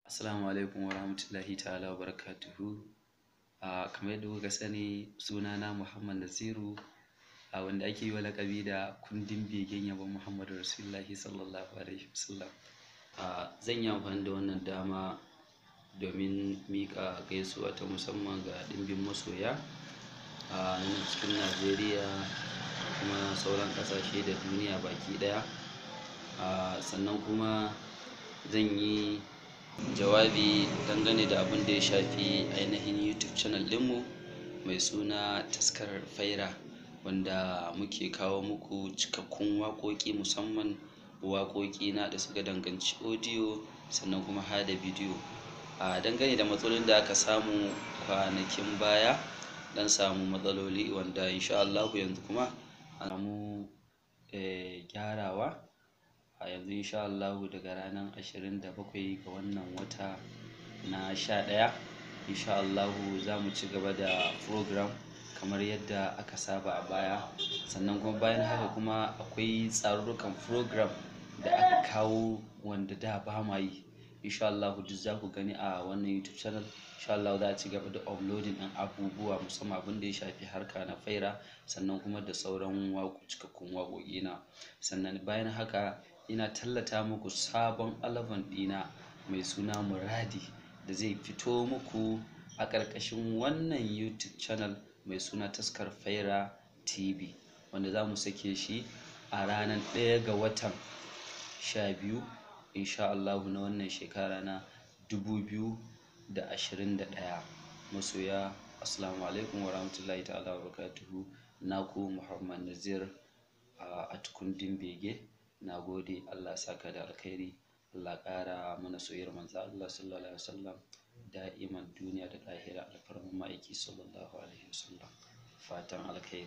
Assalamu alaikum wa rahmatullahi ta'ala wa barakatuhu. Kamar yadda kuka sani, sunana Muhammad Naziru, wanda ake yi wa laƙabi da kundin begen yabon Muhammadu Rasulullahi sallallahu alaihi wasallam. Zan yi amfani da wannan dama domin miƙa gaisuwa ta musamman ga ɗimbin masoya a nan cikin Najeriya kuma sauran ƙasashe da duniya baki ɗaya. Sannan kuma zan yi jawabi dangane da abin da ya shafi ainihin YouTube channel ɗinmu mai suna Taskar Faira, wanda muke kawo muku cikakkun waƙoƙi, musamman waƙoƙi na da suka danganci audio sannan kuma har da bidiyo. Dangane da matsalolin da aka samu kwanakin baya, dan samu matsaloli wanda insha Allah yanzu kuma an samu gyarawa. Yanzu insha Allah daga ranar 27 ga wannan wata na 11 insha Allah za mu ci gaba da program kamar yadda aka saba a baya. Sannan kuma bayan haka kuma akwai tsarurrukan program da aka kawo wanda da ba ma yi. Insha Allah duk za ku gani a wannan YouTube channel. Insha Allah za a ci gaba da uploading ɗin abubuwa, musamman abin da ya shafi harka na faira, sannan kuma da sauran cikakkun waƙoƙi na. Sannan bayan haka ina tallata muku sabon album ɗina mai suna Muradi, da zai fito muku a ƙarƙashin wannan YouTube channel mai suna Taskar Faira TV, wanda za mu sake shi a ranar 1 ga watan 12 insha Allah na wannan shekara na 2021. Masoya, assalamu alaikum wa rahmatullahi ta'ala wa barakatuhu. Naku Muhammad Nazir a kundin bege. Na gode, Allah saka da alkhairi, Allah ƙara mana soyayyar manzo Allah sallallahu alaihi wasallam da'iman duniya da lahira, alfarman ma'aiki sallallahu alaihi wasallam. Fatan alkhairi.